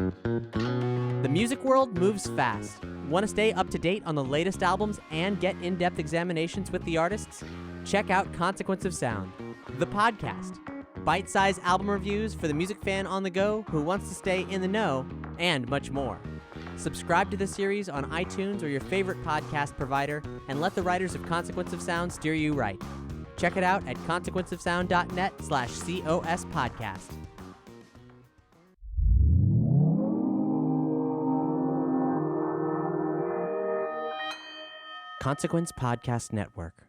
The music world moves fast. Want to stay up to date on the latest albums and get in-depth examinations with the artists? Check out Consequence of Sound, the podcast. Bite-sized album reviews for the music fan on the go who wants to stay in the know, and much more. Subscribe to the series on iTunes or your favorite podcast provider, and let the writers of Consequence of Sound steer you right. Check it out at consequenceofsound.net/COS podcast. Consequence Podcast Network.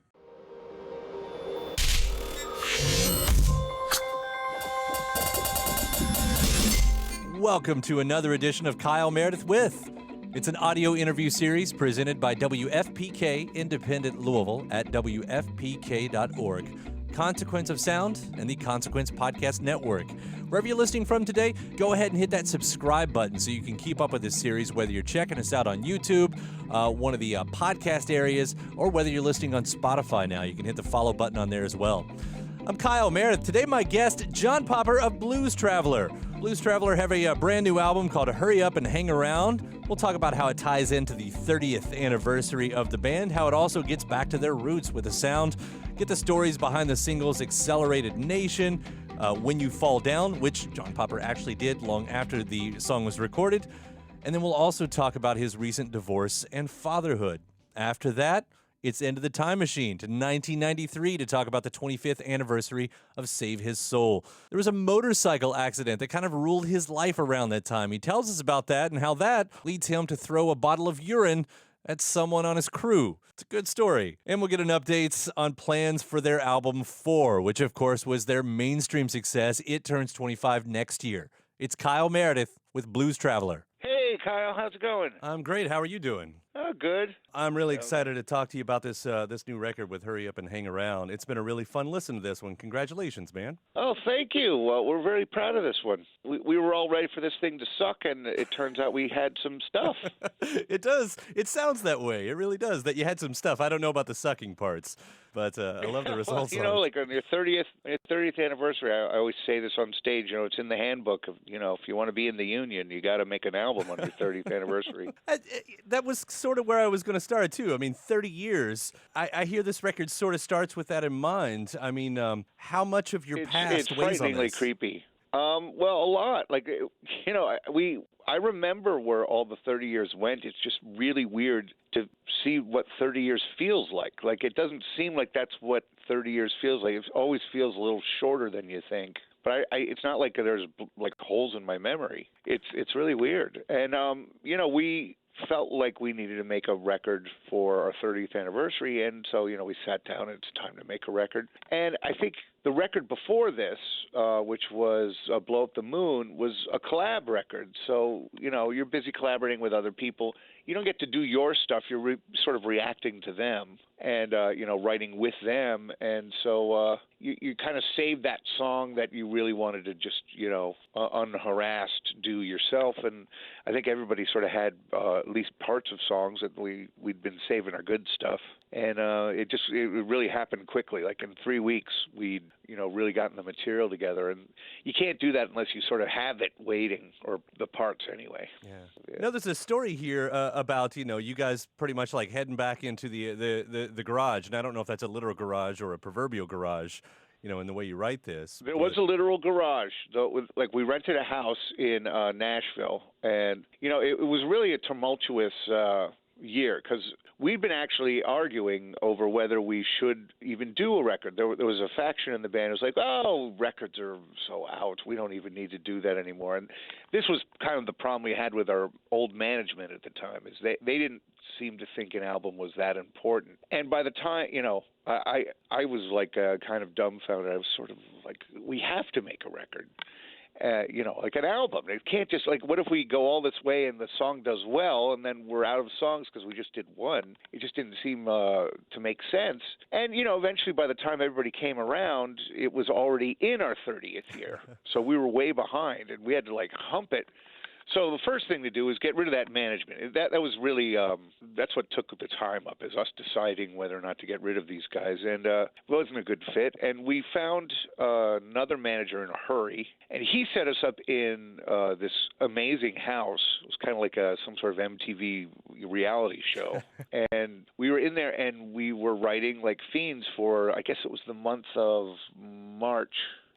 Welcome to another edition of Kyle Meredith With. It's an audio interview series presented by WFPK Independent Louisville at WFPK.org. Consequence of Sound and the Consequence Podcast Network. Wherever you're listening from today, go ahead and hit that subscribe button so you can keep up with this series, whether you're checking us out on YouTube, one of the podcast areas, or whether you're listening on Spotify now. You can hit the follow button on there as well. I'm Kyle Meredith. Today, my guest, John Popper of Blues Traveler. Blues Traveler have a brand new album called Hurry Up and Hang Around. We'll talk about how it ties into the 30th anniversary of the band, how it also gets back to their roots with the sound, get the stories behind the singles Accelerated Nation, When You Fall Down, which John Popper actually did long after the song was recorded, and then we'll also talk about his recent divorce and fatherhood. After that, it's Into the Time Machine to 1993 to talk about the 25th anniversary of Save His Soul. There was a motorcycle accident that kind of ruled his life around that time. He tells us about that and how that leads him to throw a bottle of urine at someone on his crew. It's a good story. And we'll get an update on plans for their album 4, which of course was their mainstream success. It turns 25 next year. It's Kyle Meredith with Blues Traveler. Hey, Kyle, how's it going? I'm great. How are you doing? Oh, good. I'm really excited to talk to you about this new record with Hurry Up and Hang Around. It's been a really fun listen to this one. Congratulations, man. Oh, thank you. Well, we're very proud of this one. We were all ready for this thing to suck, and it turns out we had some stuff. It does. It sounds that way. It really does, that you had some stuff. I don't know about the sucking parts, but I love the results. Well, like on your 30th anniversary, I always say this on stage, it's in the handbook of, if you want to be in the union, you got to make an album on your 30th anniversary. That was sort of where I was going to start, too. I mean, 30 years. I hear this record sort of starts with that in mind. I mean, how much of your past weighs on this? It's frighteningly creepy. Well, a lot. Like, I remember where all the 30 years went. It's just really weird to see what 30 years feels like. Like, it doesn't seem like that's what 30 years feels like. It always feels a little shorter than you think. But it's not like there's like holes in my memory. It's really weird. And we felt like we needed to make a record for our 30th anniversary, and so we sat down and it's time to make a record. And I think the record before this, which was Blow Up the Moon, was a collab record. So you're busy collaborating with other people. You don't get to do your stuff. You're sort of reacting to them and writing with them. And so you kind of save that song that you really wanted to just unharassed do yourself. And I think everybody sort of had at least parts of songs that we'd been saving our good stuff. And it really happened quickly. Like in 3 weeks, we'd really gotten the material together, and you can't do that unless you sort of have it waiting, or the parts anyway. Yeah. There's a story here about you guys pretty much like heading back into the garage, and I don't know if that's a literal garage or a proverbial garage, in the way you write this. There was a literal garage, though. Like, we rented a house in Nashville, and it was really a tumultuous year, because we'd been actually arguing over whether we should even do a record. There was a faction in the band who was like, oh, records are so out. We don't even need to do that anymore. And this was kind of the problem we had with our old management at the time, is they didn't seem to think an album was that important. And by the time, I was like kind of dumbfounded. I was sort of like, we have to make a record. Like an album. It can't just, like, what if we go all this way and the song does well and then we're out of songs because we just did one? It just didn't seem to make sense. And, eventually by the time everybody came around, it was already in our 30th year. So we were way behind, and we had to, like, hump it. So the first thing to do is get rid of that management. That was really that's what took the time up, is us deciding whether or not to get rid of these guys, and it wasn't a good fit. And we found another manager in a hurry, and he set us up in this amazing house. It was kind of like some sort of MTV reality show, and we were in there, and we were writing like fiends for, I guess it was the month of March.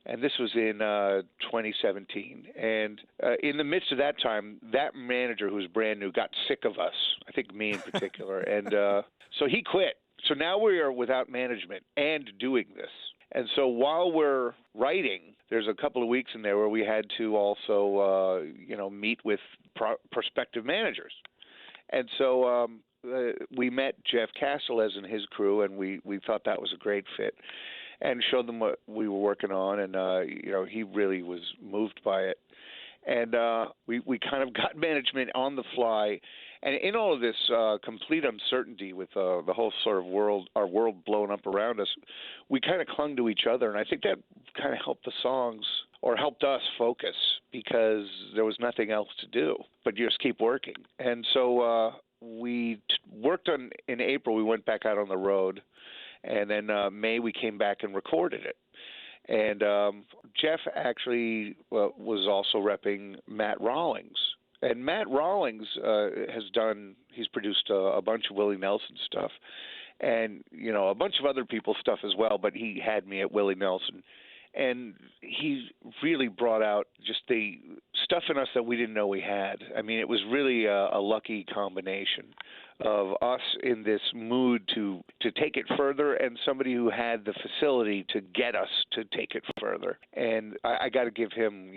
And this was in 2017. And in the midst of that time, that manager, who was brand new, got sick of us, I think me in particular. And so he quit. So now we are without management and doing this. And so while we're writing, there's a couple of weeks in there where we had to also, meet with prospective managers. And so we met Jeff Castells and his crew, and we thought that was a great fit, and showed them what we were working on, and he really was moved by it. And we kind of got management on the fly. And in all of this complete uncertainty with the whole sort of our world blowing up around us, we kind of clung to each other. And I think that kind of helped the songs, or helped us focus, because there was nothing else to do but just keep working. And so we worked on, in April, we went back out on the road. And then May, we came back and recorded it. And Jeff actually was also repping Matt Rawlings. And Matt Rawlings he's produced a bunch of Willie Nelson stuff, and, a bunch of other people's stuff as well, but he had me at Willie Nelson. And he really brought out just the stuff in us that we didn't know we had. I mean, it was really a lucky combination of us in this mood to take it further, and somebody who had the facility to get us to take it further. And I got to give him,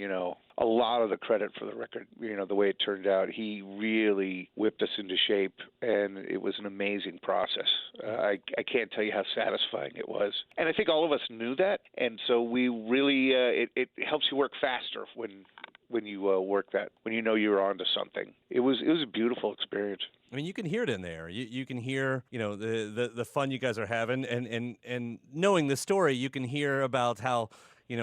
a lot of the credit for the record, the way it turned out. He really whipped us into shape, and it was an amazing process. I can't tell you how satisfying it was. And I think all of us knew that, and so we really, it helps you work faster when you work that, when you know you're onto something. It was a beautiful experience. I mean, you can hear it in there. You can hear, the fun you guys are having, and knowing the story, you can hear about how,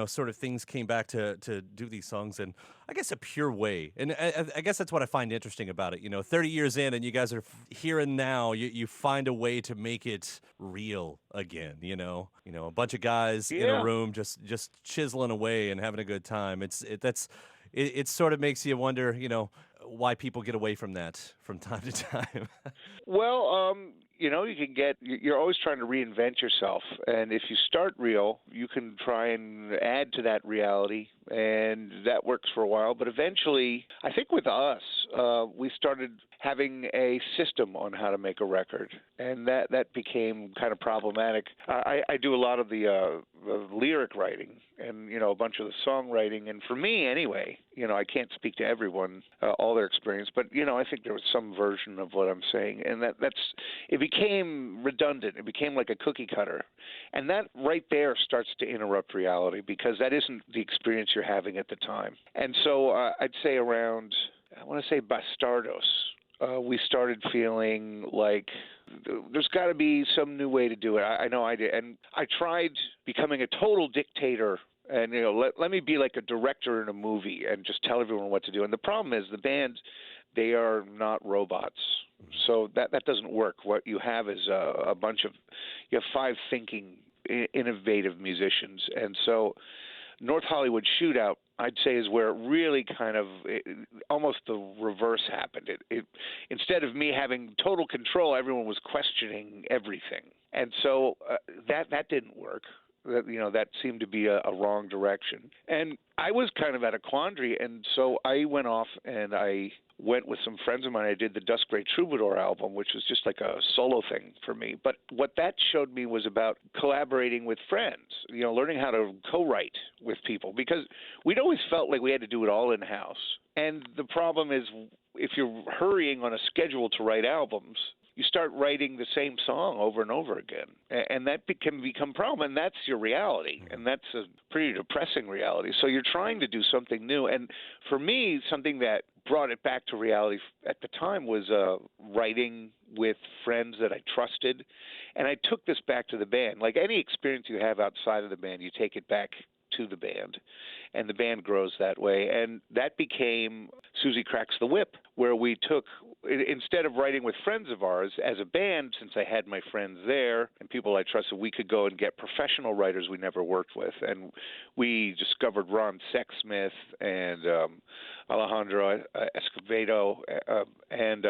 sort of things came back to do these songs in, I guess, a pure way. And I guess that's what I find interesting about it. 30 years in, and you guys are here and now. You find a way to make it real again. A bunch of guys in a room just chiseling away and having a good time. It sort of makes you wonder, why people get away from that from time to time. Well, you're always trying to reinvent yourself. And if you start real, you can try and add to that reality, and that works for a while. But eventually, I think with us, we started having a system on how to make a record, and that became kind of problematic. I do a lot of the lyric writing and, a bunch of the songwriting. And for me, anyway, I can't speak to everyone, all their experience, but, I think there was some version of what I'm saying. And it became redundant. It became like a cookie cutter. And that right there starts to interrupt reality, because that isn't the experience you're having at the time. And so I'd say around, I want to say Bastardos, we started feeling like there's got to be some new way to do it. I know I did. And I tried becoming a total dictator and, let me be like a director in a movie and just tell everyone what to do. And the problem is the band, they are not robots. So that doesn't work. What you have is you have 5 thinking, innovative musicians. And so North Hollywood Shootout, I'd say, is where it really kind of almost the reverse happened. Instead of me having total control, everyone was questioning everything. And so that didn't work. That seemed to be a wrong direction. And I was kind of at a quandary, and so I went off and I went with some friends of mine. I did the Dusk Gray Troubadour album, which was just like a solo thing for me. But what that showed me was about collaborating with friends, learning how to co-write with people, because we'd always felt like we had to do it all in-house. And the problem is, if you're hurrying on a schedule to write albums, you start writing the same song over and over again, and that can become a problem, and that's your reality, and that's a pretty depressing reality. So you're trying to do something new, and for me, something that brought it back to reality at the time was writing with friends that I trusted, and I took this back to the band. Like any experience you have outside of the band, you take it back to the band, and the band grows that way. And that became Susie Cracks the Whip, where we took, instead of writing with friends of ours, as a band, since I had my friends there and people I trusted, we could go and get professional writers we never worked with. And we discovered Ron Sexsmith and Alejandro Escovedo and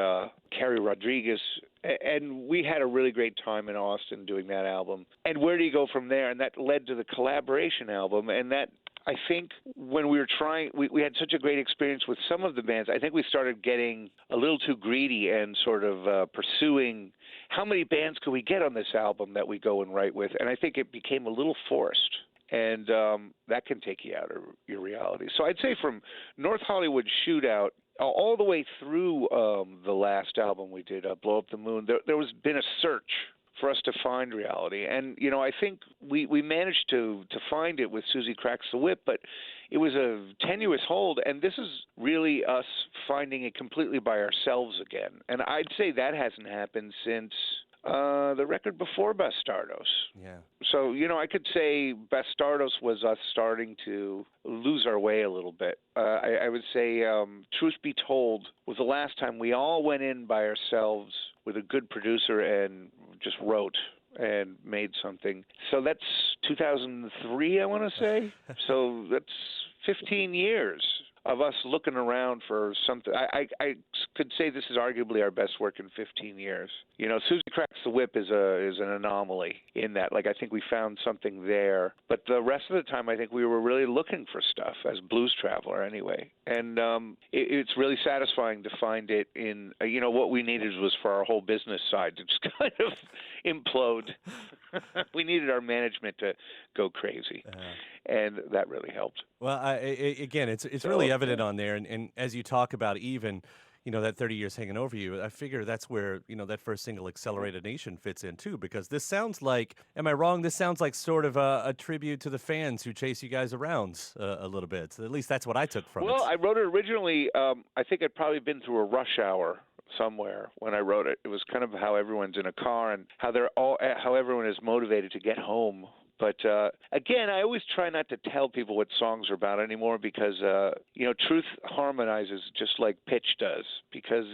Carrie Rodriguez. And we had a really great time in Austin doing that album. And where do you go from there? And that led to the collaboration album. And that, I think, when we were trying, we had such a great experience with some of the bands. I think we started getting a little too greedy and sort of pursuing how many bands could we get on this album that we go and write with. And I think it became a little forced. And that can take you out of your reality. So I'd say from North Hollywood Shootout all the way through the last album we did, Blow Up the Moon, there was been a search for us to find reality. And, you know, I think we managed to find it with Susie Cracks the Whip, but it was a tenuous hold, and this is really us finding it completely by ourselves again. And I'd say that hasn't happened since the record before Bastardos. Yeah. So, you know, I could say Bastardos was us starting to lose our way a little bit. I would say Truth Be Told was the last time we all went in by ourselves with a good producer and just wrote and made something. So that's 2003, I want to say. So that's 15 years of us looking around for something. I could say this is arguably our best work in 15 years. You know, Susie Cracks the Whip is an anomaly in that. Like, I think we found something there. But the rest of the time, I think we were really looking for stuff as Blues Traveler anyway. And it's really satisfying to find it in, you know, what we needed was for our whole business side to just kind of implode. We needed our management to go crazy. And that really helped. Well, again, it's really evident on there, and as you talk about even, you know, that 30 years hanging over you, I figure that's where, you know, that first single, Accelerated Nation, fits in too, because this sounds like, am I wrong? This sounds like sort of a tribute to the fans who chase you guys around a little bit. At least that's what I took from it. Well, I wrote it originally, I think I'd probably been through a rush hour somewhere when I wrote it. It was kind of how everyone's in a car and how everyone is motivated to get home. But again, I always try not to tell people what songs are about anymore because you know, truth harmonizes just like pitch does. Because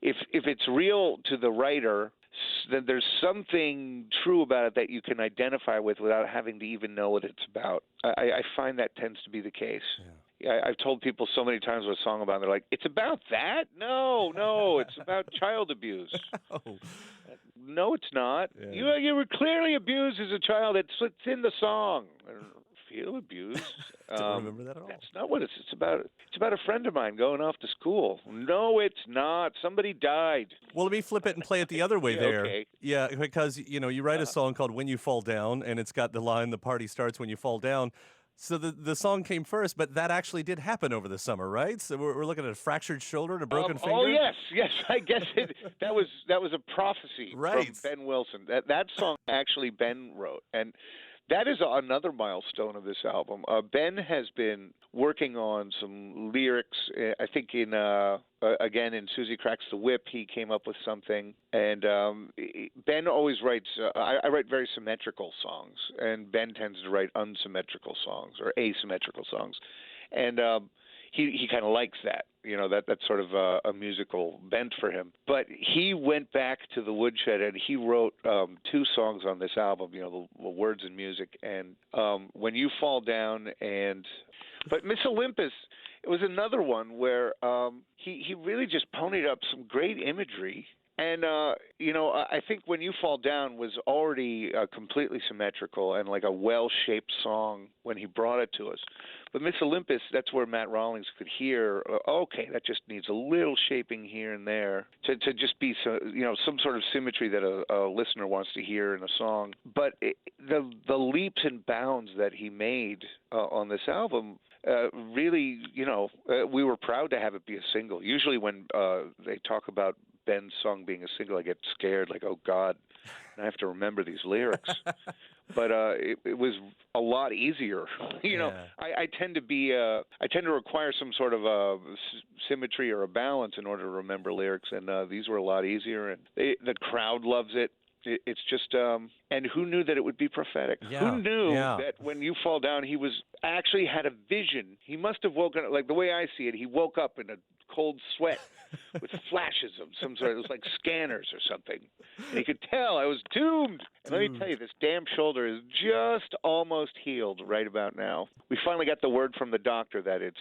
if it's real to the writer, then there's something true about it that you can identify with without having to even know what it's about. I find that tends to be the case. Yeah. I've told people so many times what a song about, and they're like, "It's about that? No, it's about child abuse." Oh. No, it's not. Yeah. You were clearly abused as a child. It's in the song. I don't feel abused. Don't remember that at all. That's not what it's about. It's about a friend of mine going off to school. No, it's not. Somebody died. Well, let me flip it and play it the other way there. Okay. Yeah, because, you know, you write a song called When You Fall Down, and it's got the line, "The party starts when you fall down." So the song came first, but that actually did happen over the summer, right? So we're looking at a fractured shoulder and a broken finger? Oh, yes. I guess that was a prophecy right. from Ben Wilson. That song actually Ben wrote, and that is another milestone of this album. Ben has been working on some lyrics. I think again in Susie Cracks the Whip, he came up with something. And Ben always writes. I write very symmetrical songs, and Ben tends to write unsymmetrical songs or asymmetrical songs, and he kind of likes that. You know, that's sort of a musical bent for him. But he went back to the woodshed and he wrote 2 songs on this album, you know, the words and music. And When You Fall Down but Miss Olympus, it was another one where he really just ponied up some great imagery. And, you know, I think When You Fall Down was already completely symmetrical and like a well-shaped song when he brought it to us. But Miss Olympus, that's where Matt Rawlings could hear, okay, that just needs a little shaping here and there to just be, you know, some sort of symmetry that a listener wants to hear in a song. But the leaps and bounds that he made on this album really, you know, we were proud to have it be a single. Usually when they talk about Ben's song being a single, I get scared, like, oh, God, I have to remember these lyrics. But it was a lot easier. You know, I tend to require some sort of symmetry or a balance in order to remember lyrics, and these were a lot easier. And the crowd loves it. It's just, and who knew that it would be prophetic? Yeah, Who knew yeah. that when you fall down, he was actually had a vision? He must have woken up, like the way I see it, he woke up in a cold sweat with flashes of some sort. It was like scanners or something. And he could tell I was doomed. And let me tell you, this damn shoulder is just almost healed right about now. We finally got the word from the doctor that it's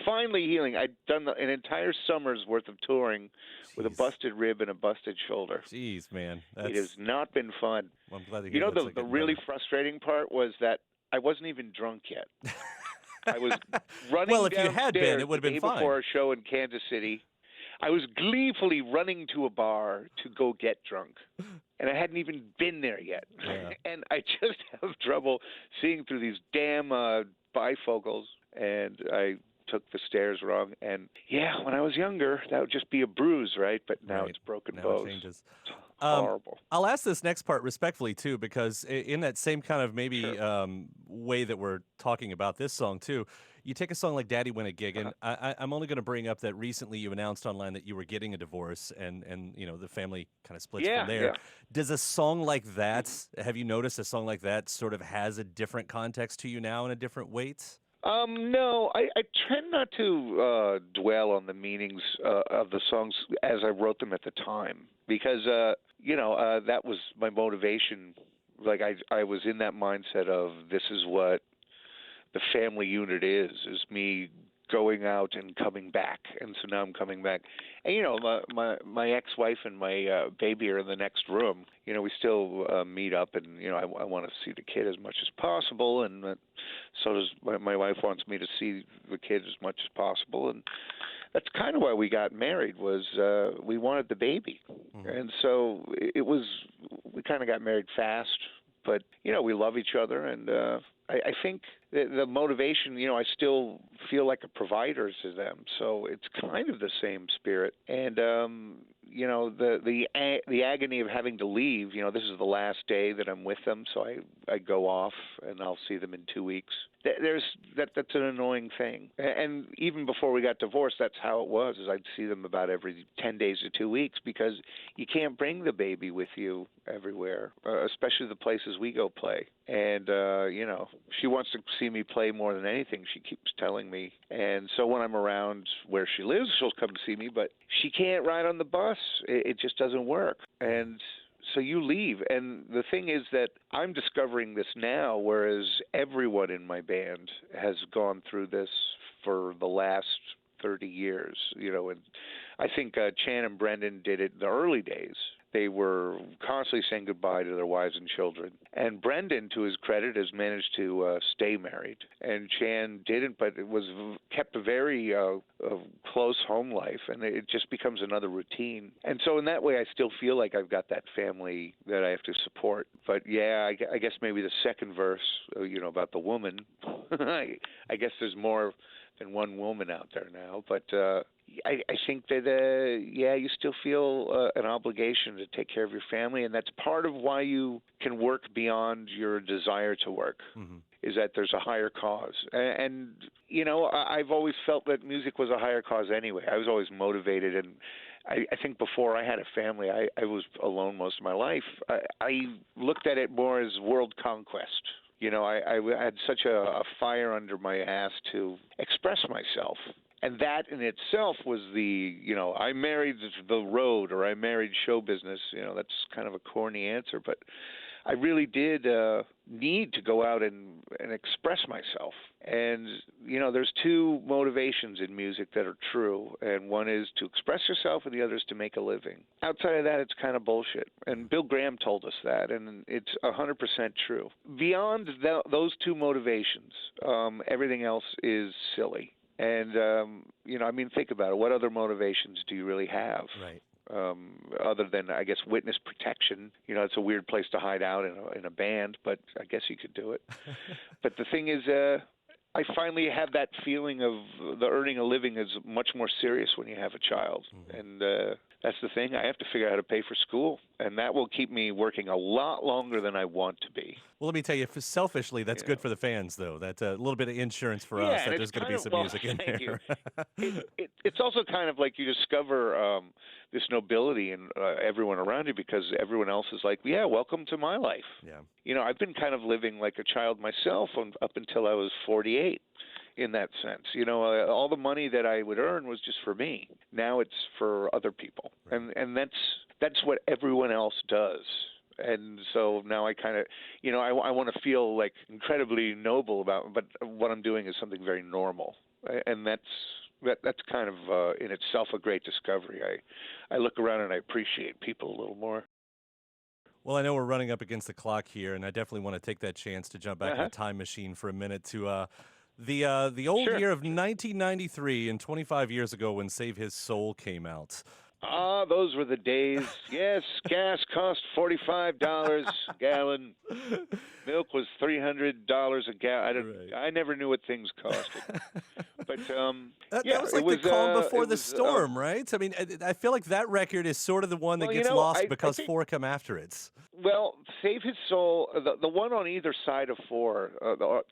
finally healing. I'd done an entire summer's worth of touring with a busted rib and a busted shoulder. Jeez, man. It has not been fun. Well, I'm glad to hear You know, that's, like, the getting really better. frustrating part was that I wasn't even drunk yet. I was running Well, if you had been, downstairs it would have the been day fine. before our show in Kansas City. I was gleefully running to a bar to go get drunk, and I hadn't even been there yet. Yeah. And I just have trouble seeing through these damn bifocals, and I took the stairs wrong. And yeah, when I was younger, that would just be a bruise, right? But now Right. it's broken Now bones. it changes. Horrible. I'll ask this next part respectfully, too, because in that same kind of maybe Sure. way that we're talking about this song, too, you take a song like Daddy Went a Giggin'. I'm only going to bring up that recently you announced online that you were getting a divorce and the family kind of splits Yeah, from there. yeah. Does a song like that, have you noticed a song like that sort of has a different context to you now and a different weight? No, I tend not to dwell on the meanings of the songs as I wrote them at the time because, that was my motivation. Like I was in that mindset of this is what the family unit is me going out and coming back. And so now I'm coming back. And, my ex-wife and my baby are in the next room. We still meet up and, I want to see the kid as much as possible. And so does my wife wants me to see the kid as much as possible. And that's kind of why we got married was we wanted the baby. Mm-hmm. And so we kind of got married fast, but, we love each other. And I think the motivation, I still feel like a provider to them. So it's kind of the same spirit. And, the agony of having to leave, this is the last day that I'm with them. So I go off and I'll see them in 2 weeks. That's an annoying thing. And even before we got divorced, that's how it was, is I'd see them about every 10 days to 2 weeks because you can't bring the baby with you everywhere, especially the places we go play. And, she wants to see me play more than anything, she keeps telling me. And so when I'm around where she lives, she'll come see me, but she can't ride on the bus. It just doesn't work. And so you leave. And the thing is that I'm discovering this now, whereas everyone in my band has gone through this for the last 30 years, and I think Chan and Brendan did it in the early days. They were constantly saying goodbye to their wives and children. And Brendan, to his credit, has managed to stay married. And Chan didn't, but it was kept a very close home life, and it just becomes another routine. And so in that way, I still feel like I've got that family that I have to support. But yeah, I guess maybe the second verse, about the woman, I guess there's more than one woman out there now. But I think that, you still feel an obligation to take care of your family, and that's part of why you can work beyond your desire to work, is that there's a higher cause. And I've always felt that music was a higher cause anyway. I was always motivated, and I think before I had a family, I was alone most of my life. I looked at it more as world conquest. I had such a fire under my ass to express myself. And that in itself was I married the road or I married show business. That's kind of a corny answer, but I really did need to go out and express myself. And, there's two motivations in music that are true. And one is to express yourself and the other is to make a living. Outside of that, it's kind of bullshit. And Bill Graham told us that, and it's 100% true. Beyond those two motivations, everything else is silly. And, think about it. What other motivations do you really have? Right. Other than, I guess, witness protection. It's a weird place to hide out in a band, but I guess you could do it. But the thing is, I finally have that feeling of the earning a living is much more serious when you have a child. And That's the thing. I have to figure out how to pay for school, and that will keep me working a lot longer than I want to be. Well, let me tell you, selfishly, that's good for the fans, though. That's a little bit of insurance for us Yeah, that and there's it's going to kind be of, some well, music in thank you. there. It's also kind of like you discover this nobility in everyone around you because everyone else is like, yeah, welcome to my life. Yeah. You know, I've been kind of living like a child myself up until I was 48 in that sense. You know, all the money that I would earn was just for me. Now it's for other people. Right. And that's what everyone else does. And so now I kind of, you know, I want to feel like incredibly noble about, but what I'm doing is something very normal. And that's kind of in itself a great discovery. I look around and I appreciate people a little more. Well, I know we're running up against the clock here, and I definitely want to take that chance to jump back in Uh-huh. the time machine for a minute to the old Sure. year of 1993 and 25 years ago when Save His Soul came out. Ah, those were the days. Yes, gas cost $45 a gallon. Milk was $300 a gallon. Right. I never knew what things costed. But yeah, that was it like was the calm before it the was, storm, right? I mean, I feel like that record is sort of the one that well, gets lost I because think, four come after it. well, Save His Soul, the one on either side of four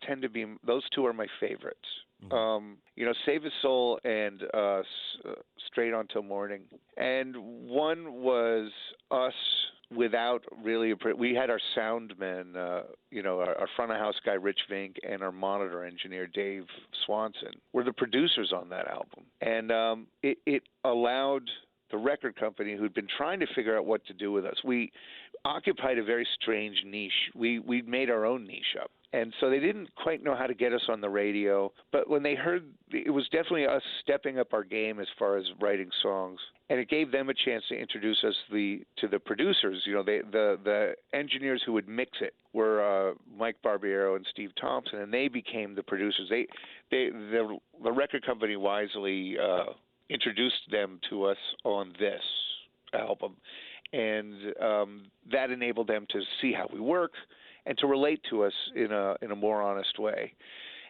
tend to be, those two are my favorites. Mm-hmm. You know, Save His Soul and Straight On Till Morning. And one was us without really, we had our sound men, you know, our front of house guy, Rich Vink, and our monitor engineer, Dave Swanson, were the producers on that album. And it allowed the record company, who'd been trying to figure out what to do with us. We occupied a very strange niche. We'd made our own niche up. And so they didn't quite know how to get us on the radio. But when they heard, it was definitely us stepping up our game as far as writing songs. And it gave them a chance to introduce us to the producers. You know, the engineers who would mix it were Mike Barbiero and Steve Thompson, and they became the producers. The record company wisely introduced them to us on this album, and that enabled them to see how we work and to relate to us in a more honest way.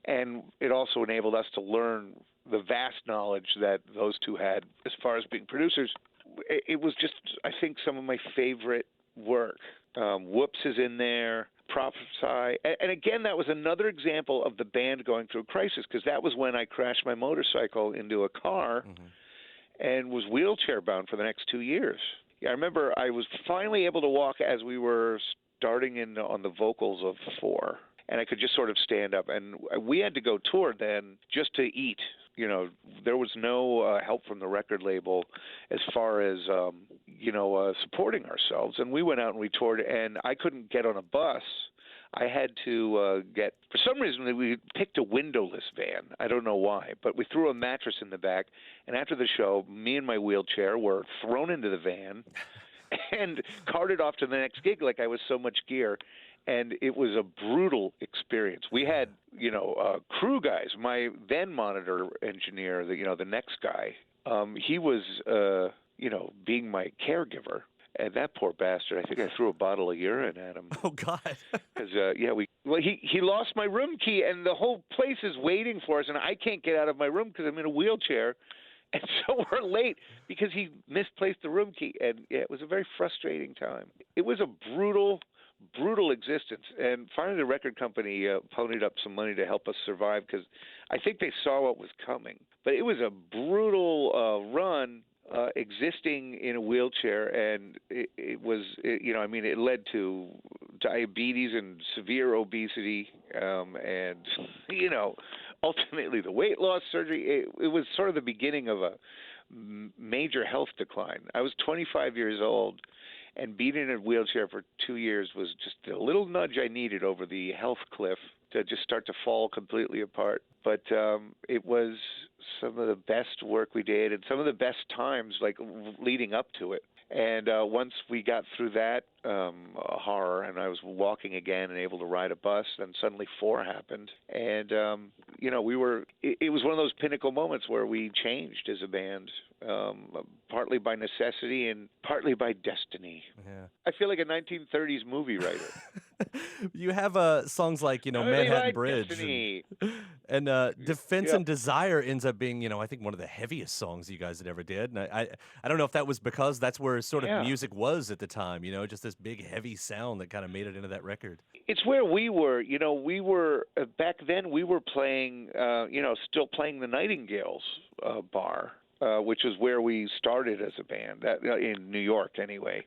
And it also enabled us to learn the vast knowledge that those two had as far as being producers. It was just, I think, some of my favorite work. Whoops is in there, Prophesy. And again, that was another example of the band going through a crisis, because that was when I crashed my motorcycle into a car and was wheelchair bound for the next 2 years. Yeah, I remember I was finally able to walk as we were starting in on the vocals of 4, and I could just sort of stand up. And we had to go tour then just to eat. You know, there was no help from the record label as far as, supporting ourselves. And we went out and we toured, and I couldn't get on a bus. I had to for some reason, we picked a windowless van. I don't know why, but we threw a mattress in the back. And after the show, me and my wheelchair were thrown into the van and carted off to the next gig like I was so much gear. And it was a brutal experience. We had, crew guys. My then monitor engineer, the next guy, he was, being my caregiver. And that poor bastard, I think I threw a bottle of urine at him. Oh, God. Because, he lost my room key, and the whole place is waiting for us, and I can't get out of my room because I'm in a wheelchair. And so we're late because he misplaced the room key. And yeah, it was a very frustrating time. It was a brutal existence. And finally the record company ponied up some money to help us survive, because I think they saw what was coming. But it was a brutal run. Existing in a wheelchair, and it led to diabetes and severe obesity, and ultimately the weight loss surgery. It was sort of the beginning of a major health decline. I was 25 years old, and being in a wheelchair for 2 years was just a little nudge I needed over the health cliff to just start to fall completely apart. But it was some of the best work we did, and some of the best times, like leading up to it. And once we got through that horror, and I was walking again and able to ride a bus, then suddenly 4 happened. And, it was one of those pinnacle moments where we changed as a band. partly by necessity and partly by destiny. Yeah. I feel like a 1930s movie writer. You have songs like, Partly Manhattan by Bridge destiny. and Defense Yeah. and Desire ends up being, I think one of the heaviest songs you guys had ever did. And I don't know if that was because that's where sort of Yeah. music was at the time, just this big heavy sound that kind of made it into that record. It's where we were. We were back then. We were playing, still playing the Nightingales bar, which is where we started as a band. That in New York, anyway.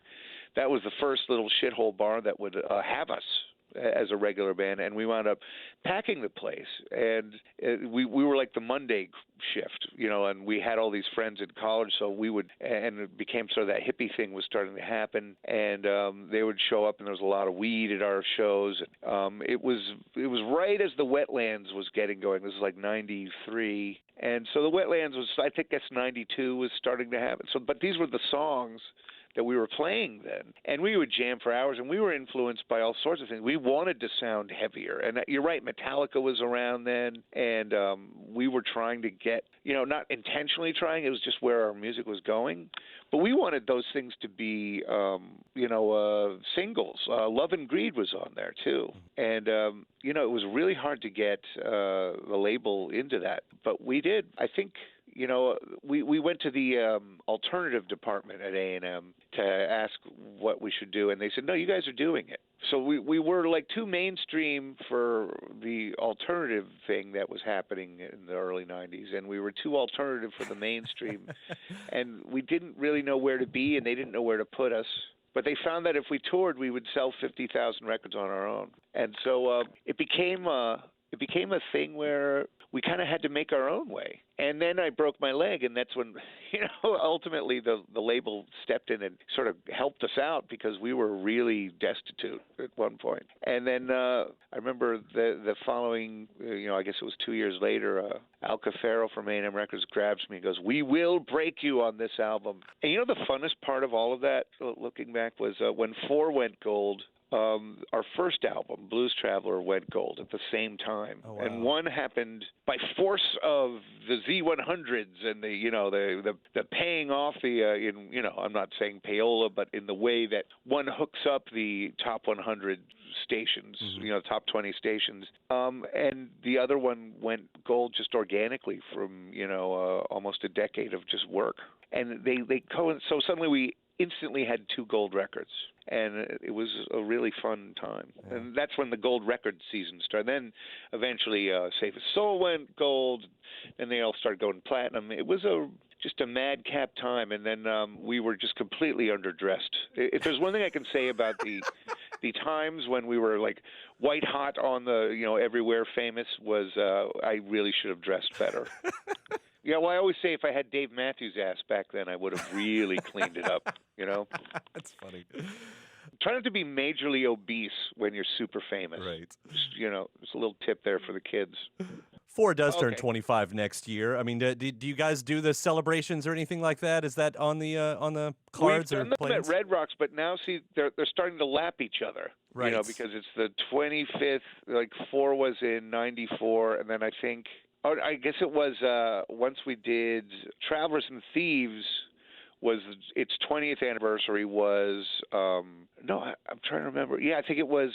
That was the first little shithole bar that would have us as a regular band, and we wound up packing the place. And we were like the Monday shift, and we had all these friends in college, so we would, and it became sort of that hippie thing was starting to happen, and they would show up, and there was a lot of weed at our shows. It was right as the Wetlands was getting going. This was like '93, and so the Wetlands was, I think that's '92 was starting to happen. So, but these were the songs that we were playing then, and we would jam for hours, and we were influenced by all sorts of things. We wanted to sound heavier, and you're right, Metallica was around then, and we were trying to get, not intentionally trying, it was just where our music was going, but we wanted those things to be, singles. Love and Greed was on there, too, and, it was really hard to get the label into that, but we did. I think we went to the alternative department at A&M to ask what we should do, and they said, no, you guys are doing it. So we were like too mainstream for the alternative thing that was happening in the early 90s, and we were too alternative for the mainstream, and we didn't really know where to be, and they didn't know where to put us. But they found that if we toured, we would sell 50,000 records on our own. And so it became a thing where we kind of had to make our own way. And then I broke my leg, and that's when, ultimately the label stepped in and sort of helped us out because we were really destitute at one point. And then I remember the following, I guess it was 2 years later, Al Cafaro from A&M Records grabs me and goes, "We will break you on this album." And the funnest part of all of that, looking back, was when 4 went gold. Our first album, Blues Traveler, went gold at the same time. Oh, wow. And one happened by force of the Z100s and the paying off I'm not saying payola, but in the way that one hooks up the top 100 stations, top 20 stations, and the other one went gold just organically from almost a decade of just work. And so suddenly we instantly had 2 gold records, and it was a really fun time. Yeah. And that's when the gold record season started. Then eventually Save a Soul went gold, and they all started going platinum. It was just a madcap time, and then we were just completely underdressed. If there's one thing I can say about the times when we were like white hot on the everywhere famous was I really should have dressed better. Yeah, well, I always say if I had Dave Matthews' ass back then, I would have really cleaned it up, That's funny. Try not to be majorly obese when you're super famous. Right. Just, just a little tip there for the kids. 4 does turn 25 next year. I mean, do you guys do the celebrations or anything like that? Is that on the cards? We've done them plans? at Red Rocks, but now, see, they're starting to lap each other. Right. Because it's the 25th, like 4 was in 94, and then I think... Oh, I guess it was once we did Travelers and Thieves was its 20th anniversary was I'm trying to remember. Yeah, I think it was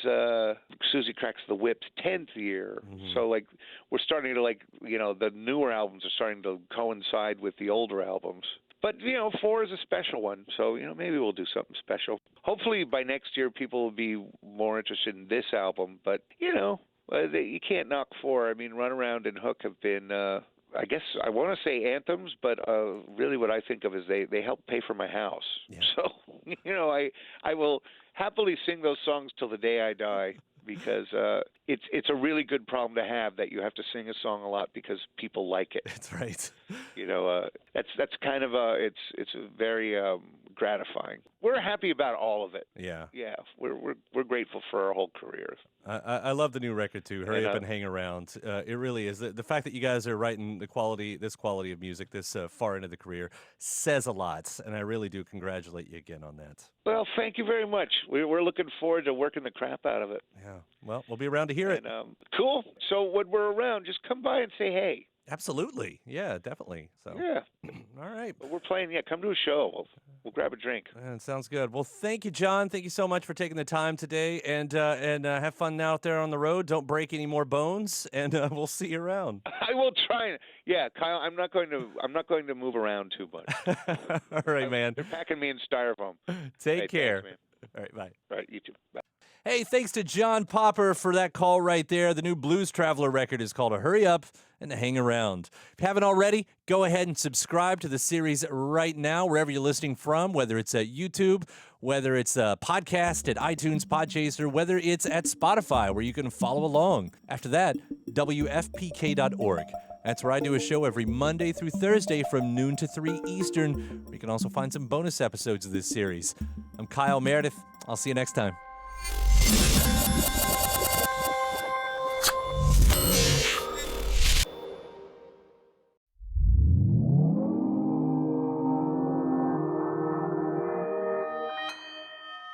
Susie Cracks the Whip's 10th year. Mm-hmm. So like we're starting to the newer albums are starting to coincide with the older albums. But 4 is a special one, so maybe we'll do something special. Hopefully by next year people will be more interested in this album, but you can't knock 4. I mean, Runaround and Hook have been, I guess I want to say anthems, but really what I think of is they help pay for my house. Yeah. So, I will happily sing those songs till the day I die because it's a really good problem to have that you have to sing a song a lot because people like it. That's right. That's kind of it's very gratifying. We're happy about all of it. Yeah. Yeah. We're grateful for our whole careers. I love the new record too. Hurry Up and Hang Around. It really is. The fact that you guys are writing this quality of music this far into the career says a lot, and I really do congratulate you again on that. Well, thank you very much. We're looking forward to working the crap out of it. Yeah. Well, we'll be around to hear it. Cool. So when we're around, just come by and say hey. Absolutely. Yeah, definitely. So, Yeah. all right. But we're playing. Yeah, come to a show. We'll grab a drink. Sounds good. Well, thank you, John. Thank you so much for taking the time today, and have fun out there on the road. Don't break any more bones, and we'll see you around. I will try. Yeah, Kyle. I'm not going to move around too much. All right, man. They're packing me in styrofoam. Take care. Thanks, man. All right, bye. All right, you too. Bye. Hey, thanks to John Popper for that call right there. The new Blues Traveler record is called Hurry Up and Hang Around. If you haven't already, go ahead and subscribe to the series right now, wherever you're listening from, whether it's at YouTube, whether it's a podcast at iTunes, Podchaser, whether it's at Spotify, where you can follow along. After that, WFPK.org. That's where I do a show every Monday through Thursday from noon to 3 Eastern, where you can also find some bonus episodes of this series. I'm Kyle Meredith. I'll see you next time.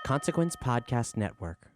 Consequence Podcast Network.